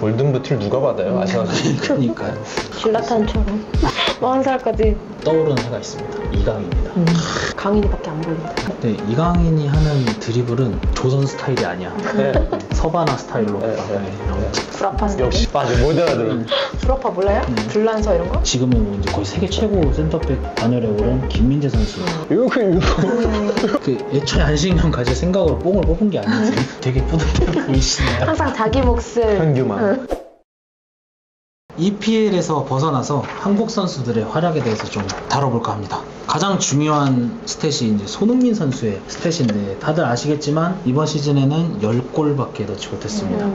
골든부트를 누가 받아요? 아시아나 그러니까요. 질라탄처럼 41살까지 떠오르는 해가 있습니다. 이강인입니다. 강인이밖에 안 보인다. 근데 이강인이 하는 드리블은 조선 스타일이 아니야. 네. 서바나 스타일로. 브라파 스타일? 역시 맞아 못 알아들어. 브라파 몰라요? 불란서 이런 거? 지금은 뭐 이제 거의 세계 최고 센터백 단열에 오른 김민재 선수. 이거 그 애초에 안식년 가질 생각으로 뽕을 뽑은 게 아니지. 되게 뿌듯해 보이시네요. 항상 자기 몫을 현규만. EPL에서 벗어나서 한국 선수들의 활약에 대해서 좀 다뤄볼까 합니다. 가장 중요한 스탯이 이제 손흥민 선수의 스탯인데 다들 아시겠지만 이번 시즌에는 10골밖에 넣지 못했습니다.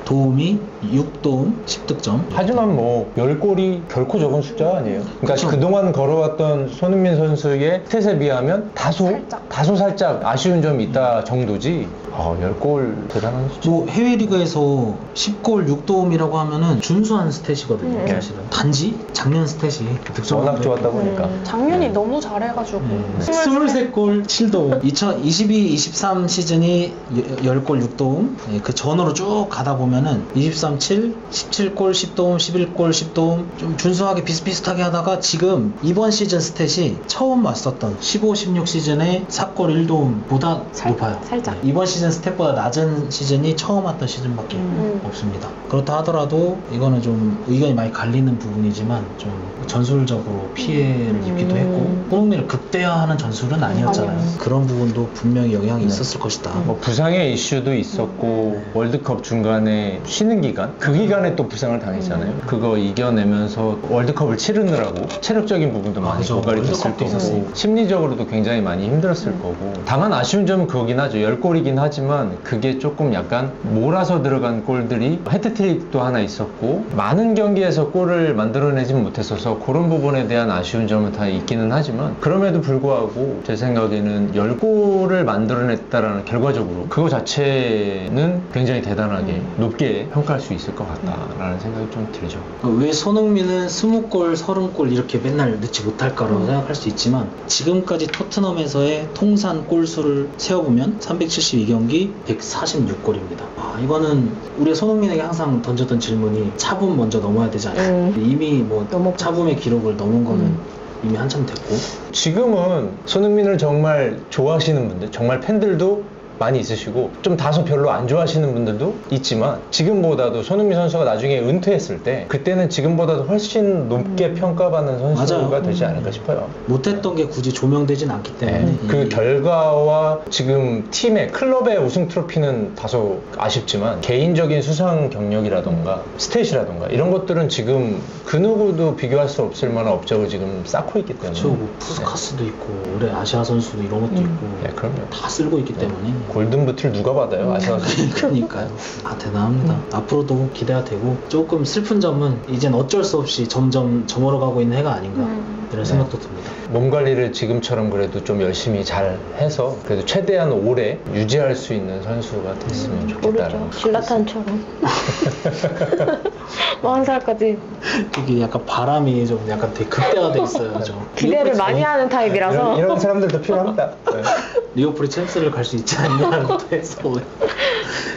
도움이 6도움 10득점. 하지만 뭐 10골이 결코 적은 숫자가 아니에요. 그러니까 그쵸. 그동안 걸어왔던 손흥민 선수의 스탯에 비하면 다소 살짝 아쉬운 점이 있다 정도지. 10골 대단한 숫자. 뭐 해외 리그에서 10골 6도움이라고 하면은 준수한 스탯이거든요. 사실은 단지 작년 스탯이 득점 워낙 좋았다 보니까. 작년이 너무 잘해가지고 23골 7도움 2022-23 시즌이 10골 6도움. 그 전으로 쭉 가다 보면은 23, 7, 17골 10도움 11골 10도움 좀 준수하게 비슷비슷하게 하다가 지금 이번 시즌 스탯이 처음 왔었던 15, 16 시즌의 4골 1도움보다 높아요. 살짝. 이번 시즌 스탯보다 낮은 시즌이 처음 왔던 시즌밖에 없습니다. 그렇다 하더라도 이거는 좀 의견이 많이 갈리는 부분이지만 좀 전술적으로 피해를 입기도 했고 손흥민을 극대화하는 전술은 아니었잖아요. 그런 부분도 분명히 영향이 있었을 것이다. 뭐 부상의 이슈도 있었고 월드컵 중간에 쉬는 기간 그 기간에 또 부상을 당했잖아요. 그거 이겨내면서 월드컵을 치르느라고 체력적인 부분도 많이 그죠. 고갈이 됐을 월드컵도 거고 있었으니까. 심리적으로도 굉장히 많이 힘들었을 거고 다만 아쉬운 점은 그거긴 하죠. 10골이긴 하지만 그게 조금 약간 몰아서 들어간 골들이 헤트트릭도 하나 있었고 많은 경기에서 골을 만들어내진 못했어서 그런 부분에 대한 아쉬운 점은 다 있기는 하지만 그럼에도 불구하고 제 생각에는 10골을 만들어냈다라는 결과적으로 그거 자체는 굉장히 대단하게 높게 평가할 수 있을 것 같다라는 생각이 좀 들죠. 왜 손흥민은 20골, 30골 이렇게 맨날 넣지 못할까라고 생각할 수 있지만 지금까지 토트넘에서의 통산 골수를 세어보면 372경기 146골입니다. 이거는 우리 손흥민에게 항상 던졌던 질문이 차붐 먼저 넘어야 되지 않아요? 이미 뭐 차붐의 기록을 넘은 거는 이미 한참 됐고 지금은 손흥민을 정말 좋아하시는 분들, 정말 팬들도 많이 있으시고 좀 다소 별로 안 좋아하시는 분들도 있지만 지금보다도 손흥민 선수가 나중에 은퇴했을 때 그때는 지금보다도 훨씬 높게 평가받는 선수가 맞아요. 되지 않을까 싶어요. 못했던 게 굳이 조명되진 않기 때문에 그 결과와 지금 팀의 클럽의 우승 트로피는 다소 아쉽지만 개인적인 수상 경력이라던가 스탯이라던가 이런 것들은 지금 그 누구도 비교할 수 없을 만한 업적을 지금 쌓고 있기 때문에 그렇죠. 뭐 푸스카스도 있고 올해 아시아 선수도 이런 것도 있고 네, 그럼요. 다 쓸고 있기 때문에 골든부트를 누가 받아요? 아시아 그러니까요. 대단합니다. 앞으로도 기대가 되고 조금 슬픈 점은 이젠 어쩔 수 없이 점점 저물어가고 있는 해가 아닌가 이런 생각도 듭니다. 몸 관리를 지금처럼 그래도 좀 열심히 잘 해서 그래도 최대한 오래 유지할 수 있는 선수가 됐으면 좋겠다는 모르죠. 질라탄처럼 41살까지 이게 약간 바람이 좀 약간 되게 극대화돼 있어요. 기대를 많이 하는 타입이라서 이런 사람들도 필요합니다. 네. 리오풀이 챔스를 갈 수 있지 않냐는 것도 해서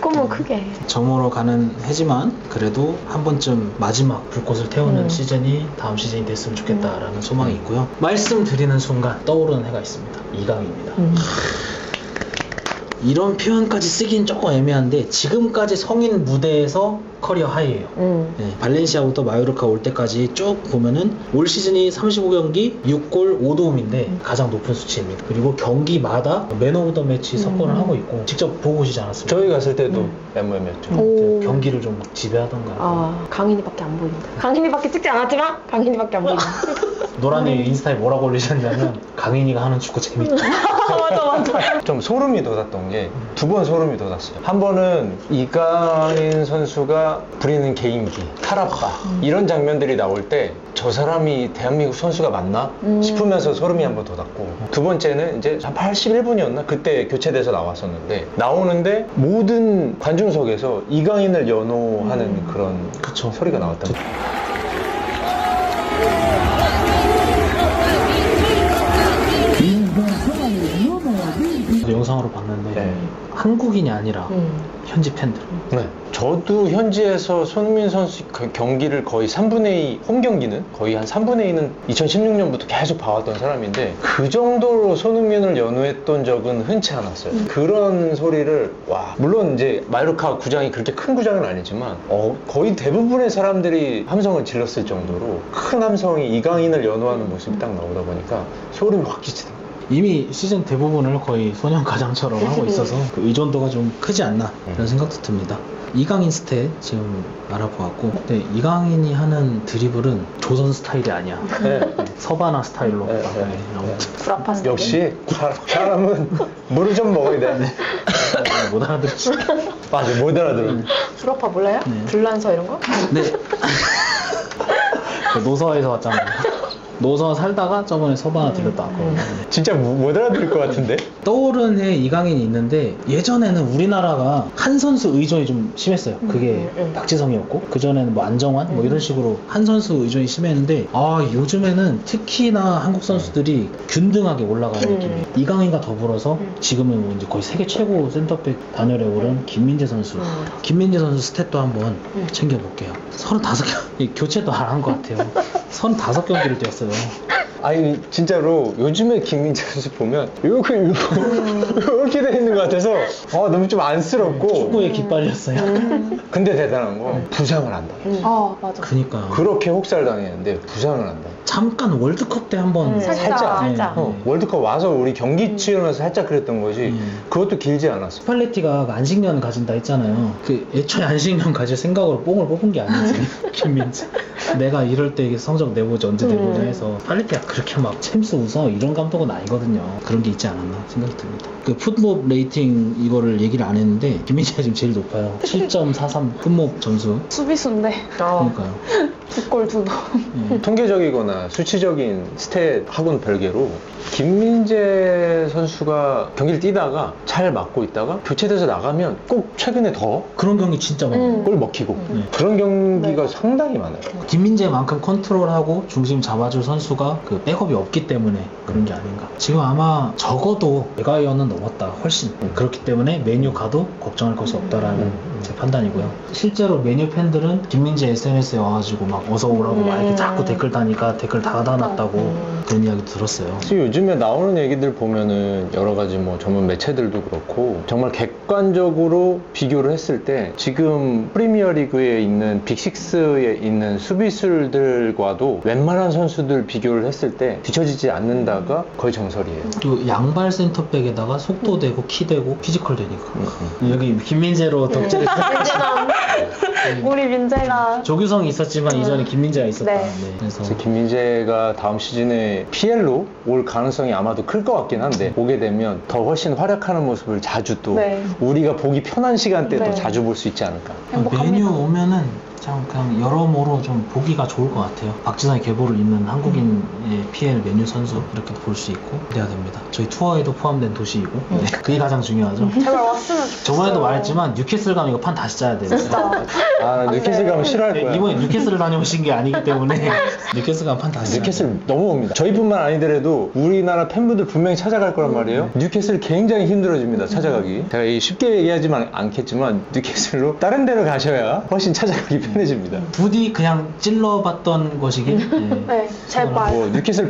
꿈은 크게 저물어 가는 해지만 그래도 한 번쯤 마지막 불꽃을 태우는 시즌이 다음 시즌이 됐으면 좋겠다라는 소망이 있고요. 말씀드리는 순간 떠오르는 해가 있습니다. 이강인입니다. 이런 표현까지 쓰긴 조금 애매한데 지금까지 성인 무대에서 커리어 하이예요. 네, 발렌시아부터 마요르카 올 때까지 쭉 보면은 올 시즌이 35경기 6골 5도움인데 가장 높은 수치입니다. 그리고 경기마다 맨 오브 더 매치 석권을 하고 있고 직접 보고 오시지 않았습니까? 저희 갔을 때도 MM이었죠. 경기를 좀 지배하던가. 강인이밖에 안 보인다. 강인이밖에 찍지 않았지만 강인이밖에 안 보인다. 노란이 인스타에 뭐라고 올리셨냐면 강인이가 하는 축구 재밌다. 맞아. 좀 소름이 돋았던 게 두 번 소름이 돋았어요. 한 번은 이강인 선수가 부리는 개인기, 탈압박 이런 장면들이 나올 때 저 사람이 대한민국 선수가 맞나 싶으면서 소름이 한 번 돋았고 두 번째는 이제 한 81분이었나? 그때 교체돼서 나왔었는데 나오는데 모든 관중석에서 이강인을 연호하는 그런 소리가 나왔던 거예요. 영상으로 봤는데 한국인이 아니라 현지 팬들. 네. 저도 현지에서 손흥민 선수 경기를 거의 3분의 2, 홈 경기는 거의 한 3분의 2는 2016년부터 계속 봐왔던 사람인데 그 정도로 손흥민을 연호했던 적은 흔치 않았어요. 그런 소리를 물론 이제 마요르카 구장이 그렇게 큰 구장은 아니지만 거의 대부분의 사람들이 함성을 질렀을 정도로 큰 함성이 이강인을 연호하는 모습이 딱 나오다 보니까 소름이 확 끼치더라고요. 이미 시즌 대부분을 거의 소년 가장처럼 하고 있어서 그 의존도가 좀 크지 않나 그런 생각도 듭니다. 이강인 스탯 지금 알아보았고, 근데 이강인이 하는 드리블은 조선 스타일이 아니야. 네. 서바나 스타일로. 네, 아무튼 브라파 스타일. 역시 사람은 물을 좀 먹어야 돼. 못 알아들었지. 맞아, 못 알아들어. 브라파 몰라요? 네. 불란서 이런 거? 네. 그 노서에서 왔잖아요. 노서 살다가 저번에 서바나 들렸다 왔거든요. 진짜 못 알아들을 것 같은데? 떠오르는 해 이강인이 있는데, 예전에는 우리나라가 한 선수 의존이 좀 심했어요. 그게 박지성이었고, 그전에는 뭐 안정환 뭐 이런 식으로 한 선수 의존이 심했는데, 요즘에는 특히나 한국 선수들이 균등하게 올라가는 느낌이에요. 이강인과 더불어서 지금은 뭐 이제 거의 세계 최고 센터백 단열에 오른 김민재 선수. 김민재 선수 스탯도 한번 챙겨볼게요. 35경, 교체도 안 한 것 같아요. 35경기를 뛰었어요. 아니 진짜로 요즘에 김민재 선수 보면 이렇게 돼 있는 것 같아서 너무 좀 안쓰럽고. 축구의 깃발이었어요. 근데 대단한 거 부상을 한다. 맞아. 그니까 그렇게 혹살 당했는데 부상을 한다. 잠깐 월드컵 때 한번 살짝. 월드컵 와서 우리 경기 치르면서 살짝 그랬던 거지. 그것도 길지 않았어. 스팔레티가 안식년 가진다 했잖아요. 그 애초에 안식년 가질 생각으로 뽕을 뽑은 게 아니지. 김민재. 내가 이럴 때 성적 내보자, 언제 내보자 해서. 스팔레티가 그렇게 막 챔스 우승 이런 감독은 아니거든요. 그런 게 있지 않았나 생각이 듭니다. 그 풋몹 레이팅 이거를 얘기를 안 했는데 김민재가 지금 제일 높아요. 7.43 풋몹 점수. 수비수인데. 그러니까요. 2골 2번. 통계적이거나 수치적인 스탯하고는 별개로 김민재 선수가 경기를 뛰다가 잘 맞고 있다가 교체돼서 나가면 꼭 최근에 더 그런 경기 진짜 많아요. 골 먹히고 그런 경기가 네. 상당히 많아요. 김민재만큼 컨트롤하고 중심 잡아줄 선수가 그 백업이 없기 때문에 그런 게 아닌가. 지금 아마 적어도 메가이어는 넘었다 훨씬. 그렇기 때문에 메뉴 가도 걱정할 것이 없다라는 제 판단이고요. 실제로 메뉴 팬들은 김민재 SNS에 와가지고 막 어서 오라고 막 이렇게 자꾸 댓글 다니까 댓글 다 달아놨다고 그런 이야기 들었어요. 사실 요즘에 나오는 얘기들 보면은 여러 가지 뭐 전문 매체들도 그렇고 정말 객관적으로 비교를 했을 때 지금 프리미어리그에 있는 빅6에 있는 수비수들과도 웬만한 선수들 비교를 했을 때 뒤처지지 않는다가 거의 정설이에요. 또 양발 센터백에다가 속도 되고 키 되고 피지컬 되니까. 여기 김민재로 덕질을 민재남. 우리 민재가. 조규성이 있었지만 이전에 김민재가 있었다. 네. 그래서 그래서 김민재가 다음 시즌에 PL로 올 가능성이 아마도 클 것 같긴 한데 오게 되면 더 훨씬 활약하는 모습을 자주 또 네. 우리가 보기 편한 시간대도 네. 자주 볼 수 있지 않을까. 행복합니다. 메뉴 오면은 그냥 여러모로 좀 보기가 좋을 것 같아요. 박지성의 계보를 잇는 한국인의 PL 메뉴 선수 이렇게도 볼 수 있고 기대가 됩니다. 저희 투어에도 포함된 도시이고 네, 그게 가장 중요하죠. 제발 왔으면 좋겠어요. 저번에도 말했지만 뉴캐슬 가면 이거 판 다시 짜야 돼요. 진짜. 뉴캐슬 가면 싫어할 거야. 이번에 뉴캐슬을 다녀오신 게 아니기 때문에 뉴캐슬 가면 판 다시 짜야 돼요. 뉴캐슬 너무 옵니다. 저희뿐만 아니더라도 우리나라 팬분들 분명히 찾아갈 거란 말이에요. 뉴캐슬 굉장히 힘들어집니다. 찾아가기. 제가 쉽게 얘기하지만 않겠지만 뉴캐슬로 다른 데로 가셔야 훨씬 찾아가기 편해집니다. 부디 그냥 찔러봤던 것이길. 네, 제발. 뭐 뉴캐슬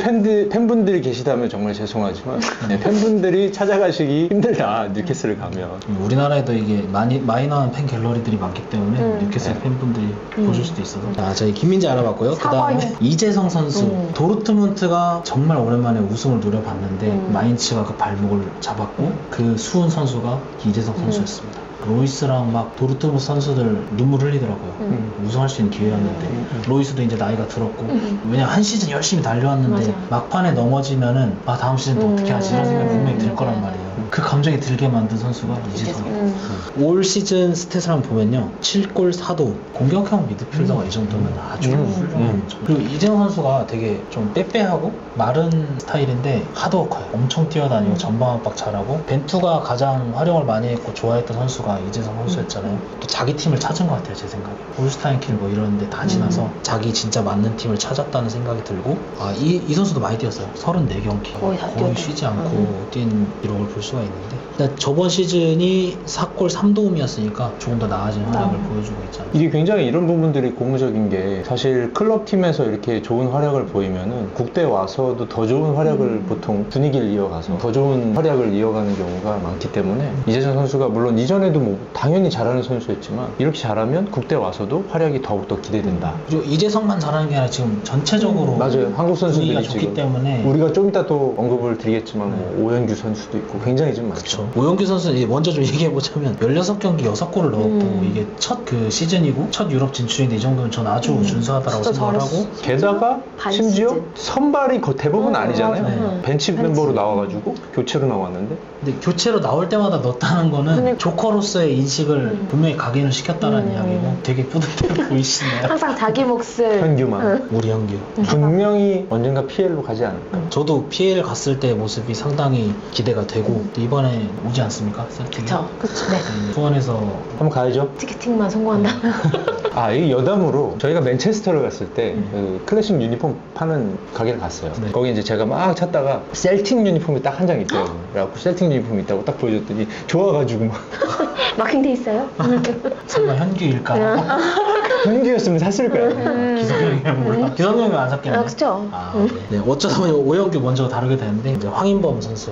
팬분들이 계시다면 정말 죄송하지만 팬분들이 찾아가시기 힘들다. 뉴캐슬을 가면. 우리나라에도 이게 마이너한 팬 갤러리들이 많기 때문에 뉴캐슬 팬분들이 보실 수도 있어서. 자, 저희 김민재 알아봤고요. 그 다음에 사과요. 이재성 선수. 도르트문트가 정말 오랜만에 우승을 노려봤는데 마인츠가 그 발목을 잡았고 그 수훈 선수가 이재성 선수였습니다. 로이스랑 막 도르트문트 선수들 눈물 흘리더라고요. 우승할 수 있는 기회였는데 로이스도 이제 나이가 들었고 왜냐면 한 시즌 열심히 달려왔는데 맞아. 막판에 넘어지면은 다음 시즌 또 어떻게 하지 이런 생각이 분명히 들 거란 말이에요. 그 감정이 들게 만든 선수가 이재성. 올 시즌 스탯을 한번 보면요 7골 4도 공격형 미드필더가 이 정도면 아주 훌륭한. 그리고 이재성 선수가 되게 좀 빼빼하고 마른 스타일인데 하드워커예요. 엄청 뛰어다니고 전방 압박 잘하고 벤투가 가장 활용을 많이 했고 좋아했던 선수가 이재성 선수였잖아요. 또 자기 팀을 찾은 것 같아요. 제 생각에 올스타인킬 뭐 이런데 다 지나서 자기 진짜 맞는 팀을 찾았다는 생각이 들고 이 선수도 많이 뛰었어요. 34경기 거의 다 거의 뛰었죠. 쉬지 않고 뛴 기록을 볼 수가 수가 있는데 근데 저번 시즌이 4골 3도움이었으니까 조금 더 나아진 활약을 보여주고 있잖아요. 이게 굉장히 이런 부분들이 고무적인 게 사실 클럽 팀에서 이렇게 좋은 활약을 보이면은 국대 와서도 더 좋은 활약을 보통 분위기를 이어가서 더 좋은 활약을 이어가는 경우가 많기 때문에 이재성 선수가 물론 이전에도 뭐 당연히 잘하는 선수였지만 이렇게 잘하면 국대 와서도 활약이 더욱더 기대된다. 그리고 이재성만 잘하는 게 아니라 지금 전체적으로 맞아요. 한국 선수들이 분위기가 좋기 지금 때문에 우리가 좀 이따 또 언급을 드리겠지만 뭐 오현규 선수도 있고 굉장히 좀 많죠. 그렇죠. 오영규 선수는 먼저 좀 얘기해보자면 16경기 6골을 넣었고 이게 첫 그 시즌이고 첫 유럽 진출인데 이 정도면 전 아주 준수하다라고 진짜 생각을 잘했어. 하고 게다가 반 심지어 시즌. 선발이 대부분 아니잖아요. 네. 벤치 멤버로 나와가지고 교체로 나왔는데 근데 교체로 나올 때마다 넣었다는 거는 그러니까. 조커로서의 인식을 분명히 각인을 시켰다는 이야기고 되게 뿌듯해 보이시네요. 항상 자기 몫을 현규만 우리 현규. 분명히 언젠가 PL로 가지 않을까. 저도 PL 갔을 때 모습이 상당히 기대가 되고 이번에 오지 않습니까? 셀틱이? 그쵸. 네. 후원에서 한번 가야죠. 티켓팅만 성공한다면. 아, 이 여담으로 저희가 맨체스터를 갔을 때 그 클래식 유니폼 파는 가게를 갔어요. 네. 거기 이제 제가 막 찾다가 셀틱 유니폼이 딱 한 장 있더라고요. 그래갖고 셀틱 유니폼이 있다고 딱 보여줬더니 좋아가지고 막 마킹돼 있어요? 설마 현규일까? 현규였으면 샀을 거야. 기성용이면 몰라. 기성용이 안 샀겠네. 아, 그쵸. 아, 네. 어쩌다 보니 오영규 먼저 다루게 되는데 이제 황인범 선수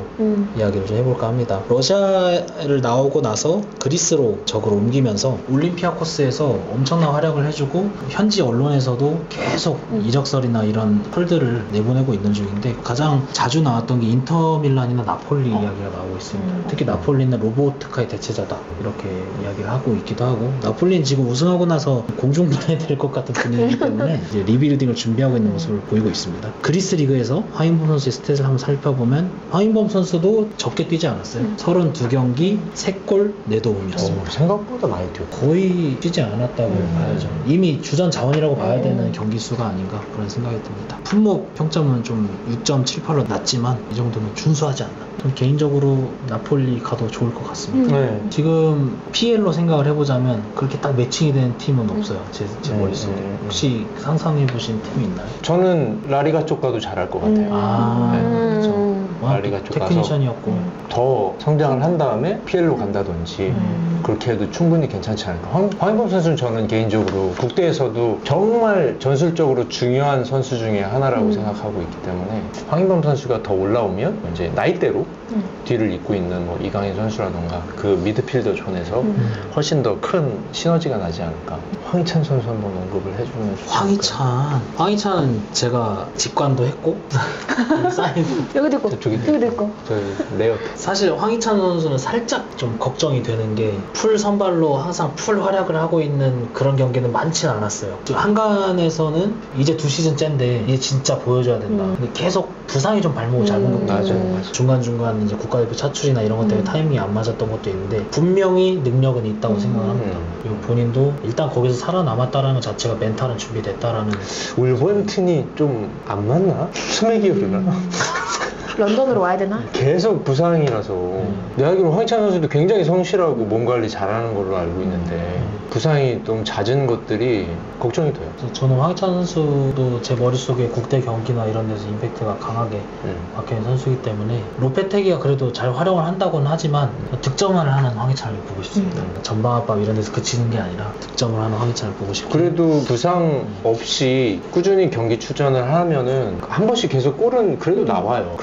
이야기를 좀 해볼까 합니다. 러시아를 나오고 나서 그리스로 적으로 옮기면서 올림피아코스에서 엄청난 활약을 해주고 현지 언론에서도 계속 이적설이나 이런 폴들을 내보내고 있는 중인데 가장 자주 나왔던 게 인터밀란이나 나폴리 이야기가 나오고 있습니다. 특히 나폴리는 로보트카의 대체자다 이렇게 이야기를 하고 있기도 하고 나폴리는 지금 우승하고 나서 공중분해 될 것 같은 분위기이기 때문에 이제 리빌딩을 준비하고 있는 모습을 보이고 있습니다. 그리스 리그에서 황인범 선수의 스탯을 한번 살펴보면 황인범 선수도 적게 뛰지 않았어요. 32경기 3골 4도움이었습니다. 생각보다 많이 뛰었고. 거의 뛰지 않았다고 봐야죠. 이미 주전 자원이라고 봐야 되는 경기 수가 아닌가 그런 생각이 듭니다. 품목 평점은 좀 6.78로 낮지만 이 정도면 준수하지 않나. 전 개인적으로 나폴리 가도 좋을 것 같습니다. 네. 지금 PL로 생각을 해보자면 그렇게 딱 매칭이 되는 팀은 없어요. 제 머릿속에. 혹시 상상해보신 팀이 있나요? 저는 라리가 쪽 가도 잘할 것 같아요. 아, 그렇죠. 라리가 쪽 가서 테크니션이었고 더 성장을 한 다음에 PL로 간다든지 그렇게 해도 충분히 괜찮지 않을까. 황인범 선수는 저는 개인적으로 국대에서도 정말 전술적으로 중요한 선수 중에 하나라고 생각하고 있기 때문에 황인범 선수가 더 올라오면 이제 나이대로 뒤를 잇고 있는 뭐 이강인 선수라던가 그 미드필더 존에서 훨씬 더 큰 시너지가 나지 않을까. 황희찬 선수 한번 언급을 해주면 좋지 않을까요? 황희찬은 제가 직관도 했고 사인 여기도 있고, 저쪽에 여기도 있고. 저희 레어 사실 황희찬 선수는 살짝 좀 걱정이 되는 게 풀 선발로 항상 풀 활약을 하고 있는 그런 경기는 많진 않았어요. 한간에서는 이제 2시즌째인데 이제 진짜 보여줘야 된다. 근데 계속 부상이 좀 발목을 잡은 것도 맞아요, 있고 맞아요. 중간중간 이제 국가대표 차출이나 이런 것 때문에 타이밍이 안 맞았던 것도 있는데 분명히 능력은 있다고 생각을 합니다. 그리고 본인도 일단 거기서 살아남았다라는 것 자체가 멘탈은 준비됐다라는. 울버햄튼이 좀 안 맞나? 스맥이 흐르나? 런던으로 와야 되나? 계속 부상이라서 내가 알기로 황희찬 선수도 굉장히 성실하고 몸 관리 잘하는 걸로 알고 있는데 부상이 좀 잦은 것들이 걱정이 돼요. 그래서 저는 황희찬 선수도 제 머릿속에 국대 경기나 이런 데서 임팩트가 강하게 박혀있는 선수이기 때문에 로페테기가 그래도 잘 활용을 한다고는 하지만 득점을 하는 황희찬을 보고 싶습니다. 전방압박 이런 데서 그치는 게 아니라 득점을 하는 황희찬을 보고 싶고. 그래도 부상 없이 꾸준히 경기 출전을 하면은 한 번씩 계속 골은 그래도 나와요.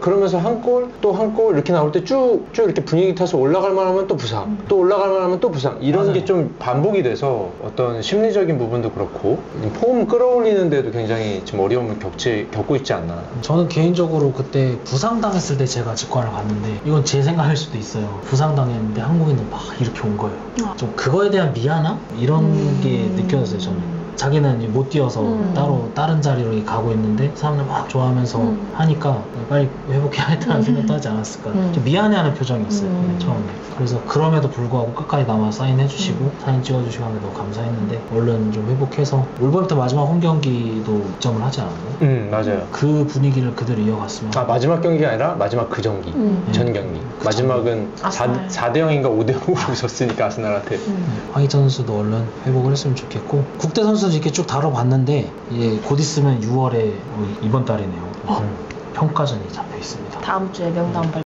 그러면서 한 골 또 한 골 이렇게 나올 때 쭉 이렇게 분위기 타서 올라갈 만하면 또 부상, 또 올라갈 만하면 또 부상 이런 맞아요. 게 좀 반복이 돼서 어떤 심리적인 부분도 그렇고 폼 끌어올리는데도 굉장히 지금 어려움을 겪고 있지 않나. 저는 개인적으로 그때 부상당했을 때 제가 직관을 갔는데 이건 제 생각일 수도 있어요. 부상당했는데 한국인들 막 이렇게 온 거예요. 좀 그거에 대한 미안함? 이런 게 느껴졌어요. 저는 자기는 이제 못 뛰어서 따로 다른 자리로 가고 있는데 사람들 막 좋아하면서 하니까 빨리 회복해야겠다는 생각도 하지 않았을까. 좀 미안해하는 표정이었어요. 처음에. 그래서 그럼에도 불구하고 끝까지 남아 사인해주시고 사진 찍어주시고 하는 게 너무 감사했는데 얼른 좀 회복해서 울버햄튼 마지막 홈 경기도 득점을 하지 않았나요? 맞아요. 그 분위기를 그대로 이어갔으면. 아, 마지막 경기가 아니라 마지막 그 경기 전 경기 마지막은 아스날. 4대0인가 5대0으로 졌으니까 아스날한테. 황희찬 선수도 얼른 회복을 했으면 좋겠고 국대 선수는 이렇게 쭉 다뤄봤는데 이제 곧 있으면 6월에 이번 달이네요. 평가전이 잡혀 있습니다. 다음 주에 명단 발표.